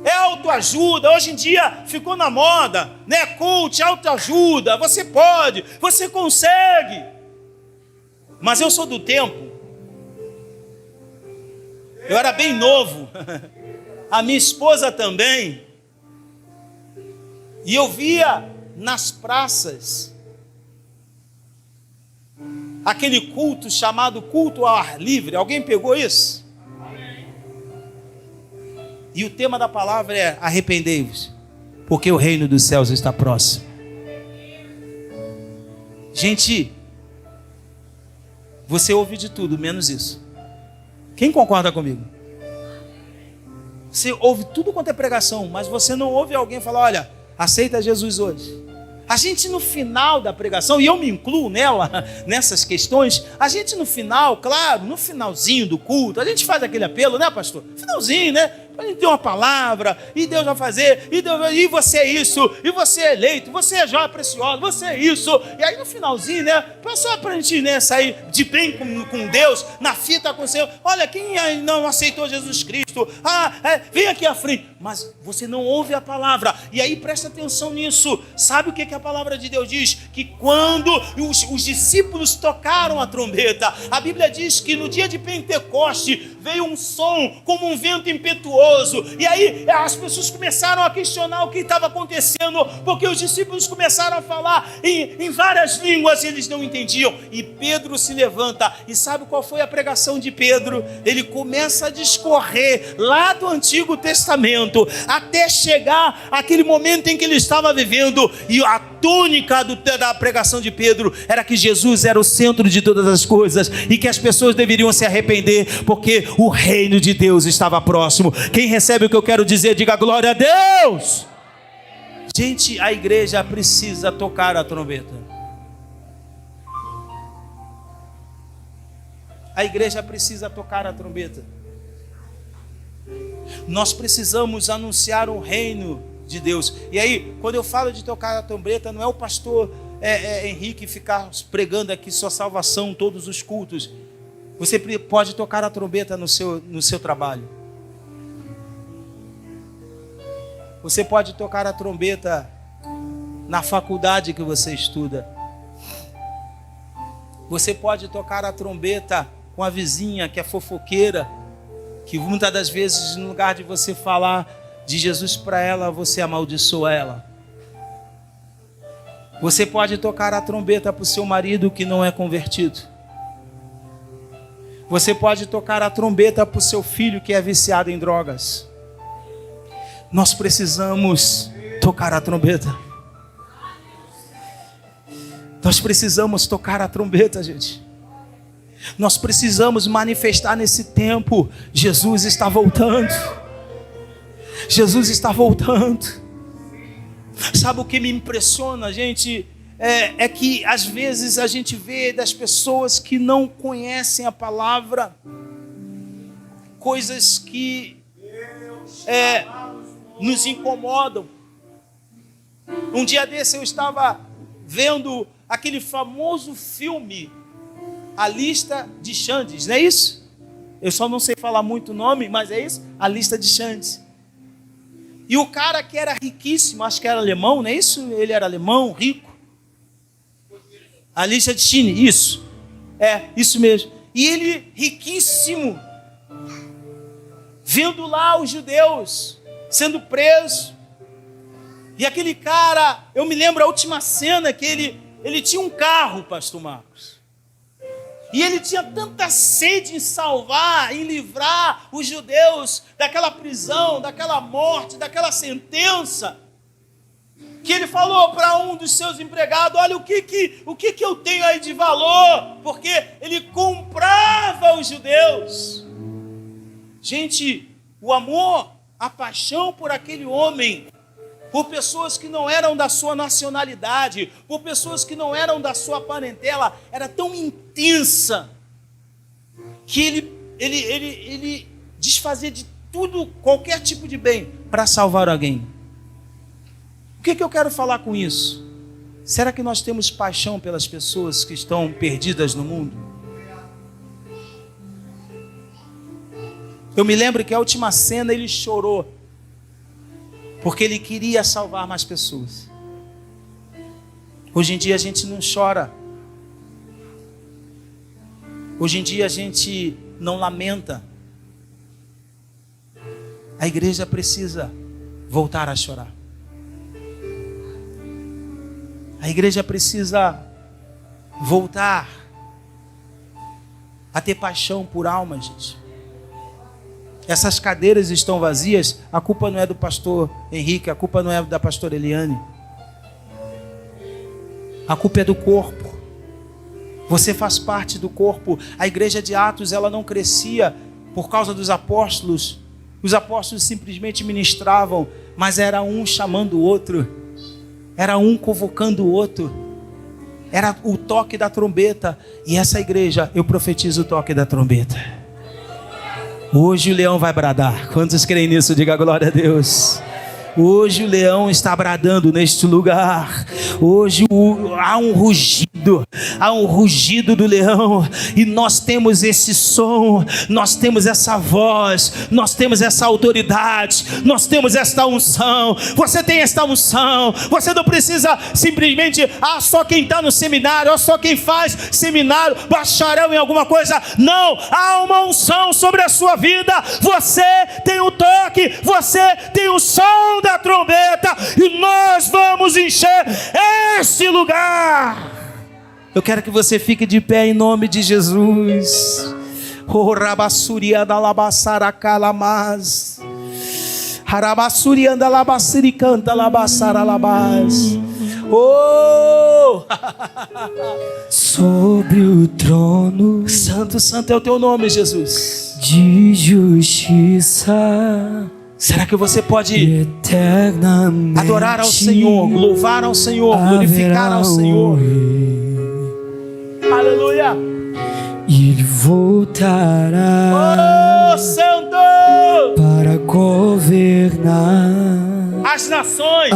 É autoajuda, hoje em dia ficou na moda, né? Coach, autoajuda, você pode, você consegue. Mas eu sou do tempo, eu era bem novo, a minha esposa também, e eu via nas praças aquele culto chamado culto ao ar livre. Alguém pegou isso? E o tema da palavra é: arrependei-vos, porque o reino dos céus está próximo. Gente, você ouve de tudo, menos isso. Quem concorda comigo? Você ouve tudo quanto é pregação, mas você não ouve alguém falar: olha, aceita Jesus hoje. A gente no final da pregação, e eu me incluo nessas questões, a gente no final, claro, no finalzinho do culto, a gente faz aquele apelo, né, pastor? Finalzinho, né? A gente tem uma palavra, e Deus vai fazer, e você é isso, e você é eleito, você é joia preciosa, você é isso. E aí no finalzinho, né, só para a gente, né, sair de bem com Deus, na fita com o Senhor. Olha, quem não aceitou Jesus Cristo, vem aqui à frente. Mas você não ouve a palavra. E aí presta atenção nisso. Sabe o que a palavra de Deus diz? Que quando os discípulos tocaram a trombeta, a Bíblia diz que no dia de Pentecoste veio um som como um vento impetuoso. E aí as pessoas começaram a questionar o que estava acontecendo, porque os discípulos começaram a falar em várias línguas e eles não entendiam. E Pedro se levanta, e sabe qual foi a pregação de Pedro? Ele começa a discorrer lá do Antigo Testamento, até chegar àquele momento em que ele estava vivendo. E a tônica da pregação de Pedro era que Jesus era o centro de todas as coisas e que as pessoas deveriam se arrepender, porque o reino de Deus estava próximo. Quem recebe o que eu quero dizer, diga glória a Deus. Gente, a igreja precisa tocar a trombeta. A igreja precisa tocar a trombeta. Nós precisamos anunciar o reino de Deus. E aí, quando eu falo de tocar a trombeta, não é o pastor Henrique ficar pregando aqui sua salvação todos os cultos. Você pode tocar a trombeta no seu trabalho. Você pode tocar a trombeta na faculdade que você estuda. Você pode tocar a trombeta com a vizinha que é fofoqueira, que muitas das vezes, no lugar de você falar de Jesus para ela, você amaldiçoa ela. Você pode tocar a trombeta para o seu marido que não é convertido. Você pode tocar a trombeta para o seu filho que é viciado em drogas. Nós precisamos tocar a trombeta. Nós precisamos tocar a trombeta, gente. Nós precisamos manifestar nesse tempo. Jesus está voltando. Jesus está voltando. Sabe o que me impressiona, gente? É que às vezes a gente vê das pessoas que não conhecem a palavra coisas que nos incomodam. Um dia desse eu estava vendo aquele famoso filme A Lista de Schindler, não é isso? Eu só não sei falar muito o nome, mas é isso? A Lista de Schindler. E o cara que era riquíssimo, acho que era alemão, não é isso? Ele era alemão, rico. A Lista de Schindler, isso. Isso mesmo. E ele, riquíssimo, vendo lá os judeus sendo presos. E aquele cara, eu me lembro a última cena que ele tinha um carro, pastor Marcos. E ele tinha tanta sede em salvar, em livrar os judeus daquela prisão, daquela morte, daquela sentença, que ele falou para um dos seus empregados: olha, o que eu tenho aí de valor? Porque ele comprava os judeus. Gente, o amor, a paixão por aquele homem, por pessoas que não eram da sua nacionalidade, por pessoas que não eram da sua parentela, era tão intensa que ele desfazia de tudo, qualquer tipo de bem, para salvar alguém. O que eu quero falar com isso? Será que nós temos paixão pelas pessoas que estão perdidas no mundo? Eu me lembro que a última cena ele chorou, porque ele queria salvar mais pessoas. Hoje em dia a gente não chora. Hoje em dia a gente não lamenta. A igreja precisa voltar a chorar. A igreja precisa voltar a ter paixão por almas, gente. Essas cadeiras estão vazias, a culpa não é do pastor Henrique, a culpa não é da pastora Eliane. A culpa é do corpo. Você faz parte do corpo. A igreja de Atos, ela não crescia por causa dos apóstolos. Os apóstolos simplesmente ministravam, mas era um chamando o outro. Era um convocando o outro. Era o toque da trombeta. E essa igreja, eu profetizo o toque da trombeta. Hoje o leão vai bradar. Quantos creem nisso? Diga glória a Deus. Hoje o leão está bradando neste lugar. Hoje há um rugido do leão, e nós temos esse som, nós temos essa voz, nós temos essa autoridade, nós temos esta unção. Você tem esta unção. Você não precisa simplesmente, só quem está no seminário, só quem faz seminário, bacharel em alguma coisa. Não, há uma unção sobre a sua vida. Você tem o toque, você tem o som da trombeta, e nós vamos encher esse lugar. Eu quero que você fique de pé em nome de Jesus. Oh, rabassuria da labassaracalamas, harabassuria da labassiricanta labassaralabas. Oh! Sobre o trono, Santo, santo é o teu nome, Jesus. De justiça, será que você pode eternamente adorar ao Senhor, louvar ao Senhor, glorificar ao Senhor? Aleluia! Ele voltará, oh, Santo, para governar as nações.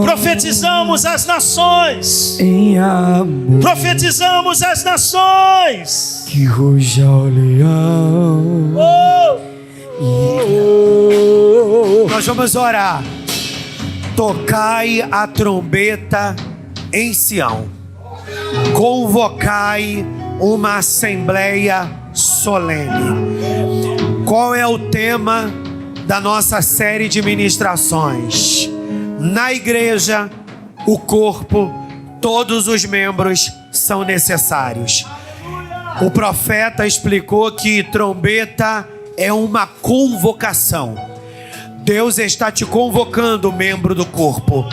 Profetizamos as nações. Em amor. Profetizamos as nações. Que ruja o leão. Nós vamos orar. Tocai a trombeta em Sião. Convocai uma assembleia solene. Qual é o tema da nossa série de ministrações? Na igreja, o corpo, todos os membros são necessários. O profeta explicou que trombeta é uma convocação. Deus está te convocando, membro do corpo,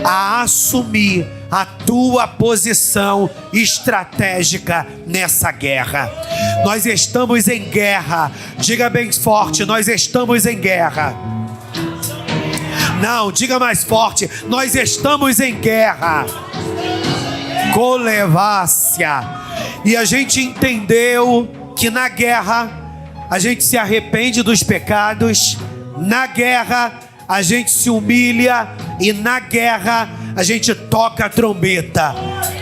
a assumir a tua posição estratégica nessa guerra. Nós estamos em guerra. Diga bem forte: nós estamos em guerra. Não, diga mais forte: nós estamos em guerra. Colevácia. E a gente entendeu que na guerra a gente se arrepende dos pecados, na guerra a gente se humilha, e na guerra a gente toca a trombeta.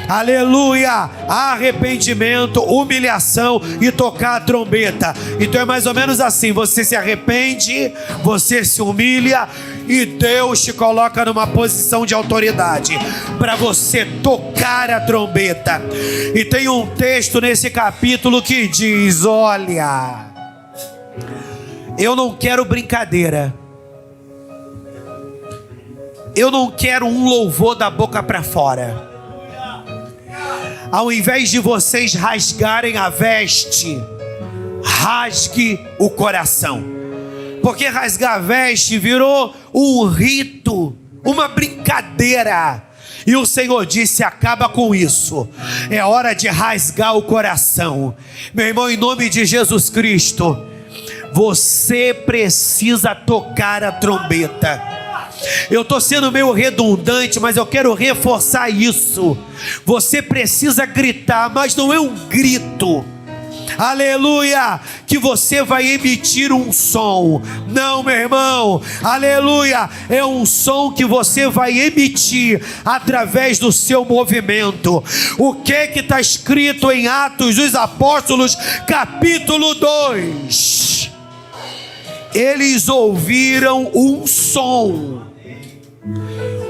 Aleluia! Arrependimento, humilhação e tocar a trombeta. Então é mais ou menos assim: você se arrepende, você se humilha, e Deus te coloca numa posição de autoridade para você tocar a trombeta. E tem um texto nesse capítulo que diz: olha, eu não quero brincadeira. Eu não quero um louvor da boca para fora. Ao invés de vocês rasgarem a veste, rasgue o coração. Porque rasgar a veste virou um rito, uma brincadeira. E o Senhor disse: acaba com isso. É hora de rasgar o coração. Meu irmão, em nome de Jesus Cristo, você precisa tocar a trombeta. Eu estou sendo meio redundante, mas eu quero reforçar isso. Você precisa gritar, mas não é um grito, aleluia, que você vai emitir um som. Não, meu irmão, aleluia, é um som que você vai emitir através do seu movimento. O que está escrito em Atos dos Apóstolos, capítulo 2? Eles ouviram um som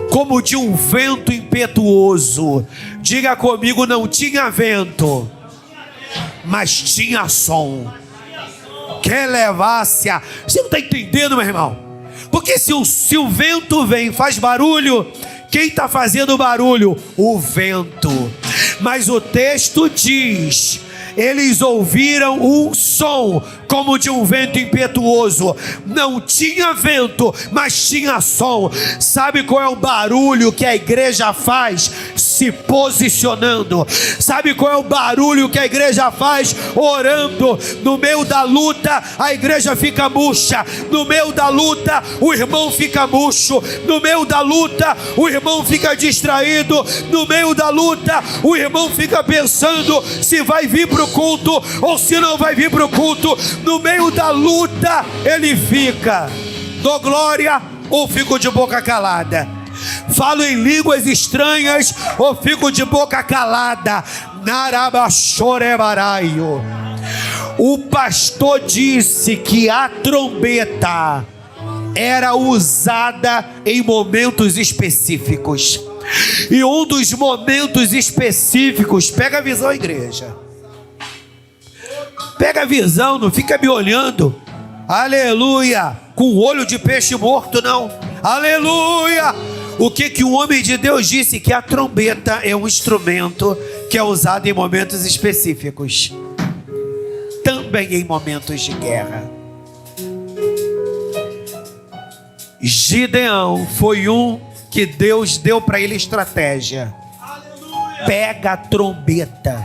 como de um vento impetuoso. Diga comigo: não tinha vento, mas tinha som. Que levasse. Você não está entendendo, meu irmão? Porque se o vento vem, faz barulho, quem está fazendo barulho? O vento. Mas o texto diz: eles ouviram um som como de um vento impetuoso. Não tinha vento, mas tinha som. Sabe qual é o barulho que a igreja faz? Se posicionando. Sabe qual é o barulho que a igreja faz? Orando. No meio da luta, a igreja fica murcha. No meio da luta, o irmão fica murcho. No meio da luta, o irmão fica distraído. No meio da luta, o irmão fica pensando se vai vir para o culto ou se não vai vir para o culto. No meio da luta, ele fica: dou glória ou fico de boca calada? Falo em línguas estranhas ou fico de boca calada? Narabachorebaraio. O pastor disse que a trombeta era usada em momentos específicos. E um dos momentos específicos, pega a visão, igreja. Pega a visão, não fica me olhando. Aleluia. Com olho de peixe morto, não. Aleluia. O que o homem de Deus disse? Que a trombeta é um instrumento que é usado em momentos específicos. Também em momentos de guerra. Gideão foi um que Deus deu para ele estratégia. Pega a trombeta.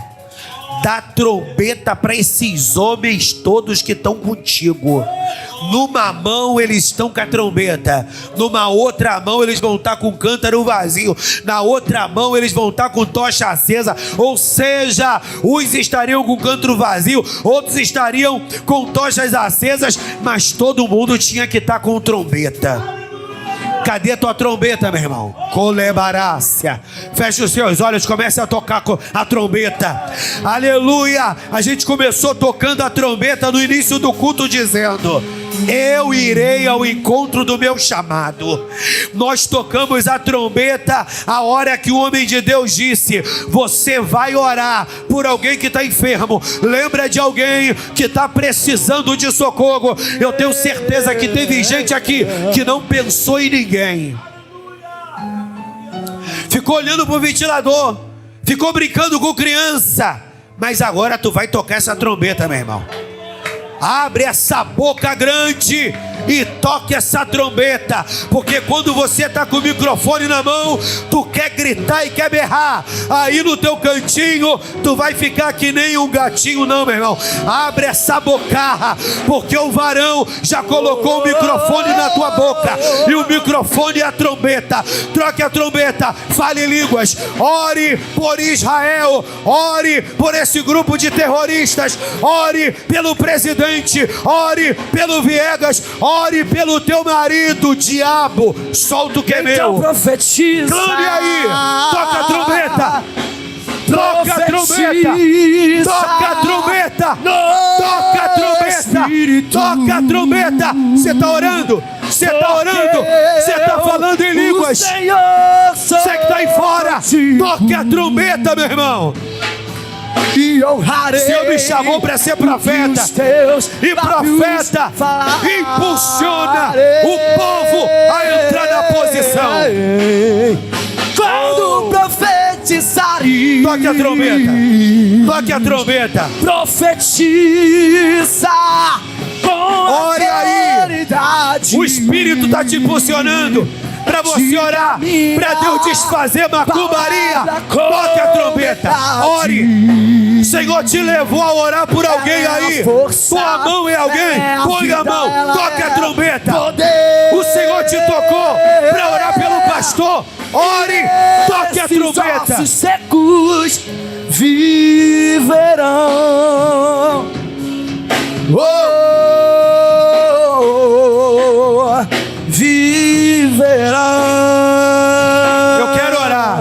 Dá trombeta para esses homens todos que estão contigo. Numa mão eles estão com a trombeta, numa outra mão eles vão estar com o cântaro vazio, na outra mão eles vão estar com tocha acesa. Ou seja, uns estariam com o cântaro vazio, outros estariam com tochas acesas, mas todo mundo tinha que estar com trombeta. Cadê tua trombeta, meu irmão? Colebarácia. Feche os seus olhos, comece a tocar a trombeta. Aleluia. A gente começou tocando a trombeta no início do culto dizendo: eu irei ao encontro do meu chamado. Nós tocamos a trombeta a hora que o homem de Deus disse: você vai orar por alguém que está enfermo. Lembra de alguém que está precisando de socorro. Eu tenho certeza que teve gente aqui que não pensou em ninguém. Ficou olhando pro ventilador, ficou brincando com criança, mas agora tu vai tocar essa trombeta, meu irmão. Abre essa boca grande e toque essa trombeta, porque quando você está com o microfone na mão, tu quer gritar e quer berrar. Aí no teu cantinho, tu vai ficar que nem um gatinho, não, meu irmão. Abre essa bocarra, porque o varão já colocou o microfone na tua boca, e o microfone é a trombeta. Troque a trombeta, fale línguas, ore por Israel, ore por esse grupo de terroristas, ore pelo presidente, ore pelo Viegas, ore pelo teu marido, diabo. Solta o que é meu. Então profetiza. Clame aí. Toca a trombeta. Toca a trombeta. Toca a trombeta. Toca a trombeta. Toca a trombeta. Você está orando? Você está orando? Você está falando em línguas? Você que está aí fora, toque a trombeta, meu irmão. E honrarei. O Senhor me chamou para ser profeta, e profeta impulsiona o povo a entrar na posição. Quando profetizarei, toque a trombeta, toque a trombeta, profetiza com ore aí. O Espírito está te impulsionando para você orar, para Deus desfazer macumbaria. Toque a trombeta, ore. O Senhor te levou a orar por alguém aí. Põe a mão em alguém, põe a mão, toque a trombeta. O Senhor te tocou para orar pelo pastor. Ore, toque a trombeta. Ossos secos viverão. Viverão. Eu quero orar.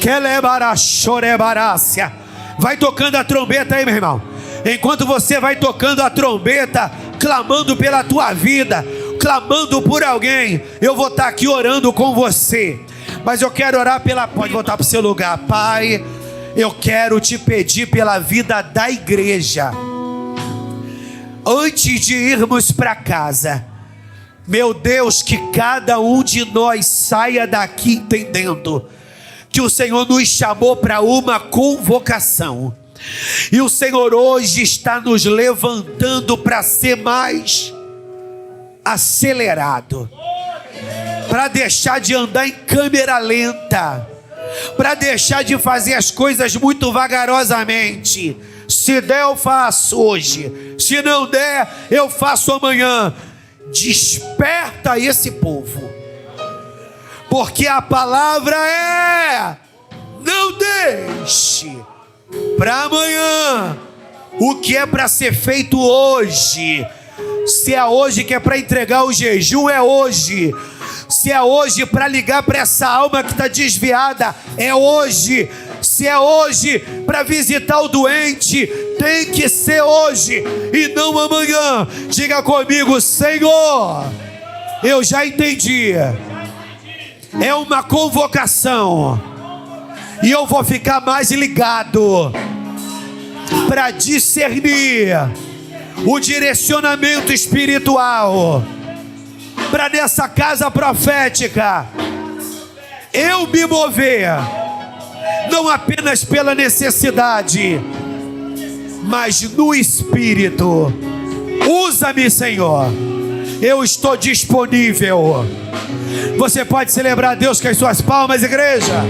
Kelebarachorebarácia. Vai tocando a trombeta aí, meu irmão. Enquanto você vai tocando a trombeta, clamando pela tua vida, clamando por alguém, eu vou estar aqui orando com você. Mas eu quero orar pela... Pode voltar para o seu lugar. Pai, eu quero te pedir pela vida da igreja. Antes de irmos para casa, meu Deus, que cada um de nós saia daqui entendendo que o Senhor nos chamou para uma convocação, e o Senhor hoje está nos levantando para ser mais acelerado, para deixar de andar em câmera lenta, para deixar de fazer as coisas muito vagarosamente. Se der, eu faço hoje. Se não der, eu faço amanhã. Desperta esse povo, porque a palavra é: não deixe para amanhã o que é para ser feito hoje. Se é hoje que é para entregar o jejum, é hoje. Se é hoje para ligar para essa alma que está desviada, é hoje. Se é hoje para visitar o doente, tem que ser hoje e não amanhã. Diga comigo: Senhor, eu já entendi. É uma convocação e eu vou ficar mais ligado para discernir o direcionamento espiritual, para nessa casa profética eu me mover, não apenas pela necessidade, mas no Espírito. Usa-me, Senhor, eu estou disponível. Você pode celebrar a Deus com as suas palmas, igreja?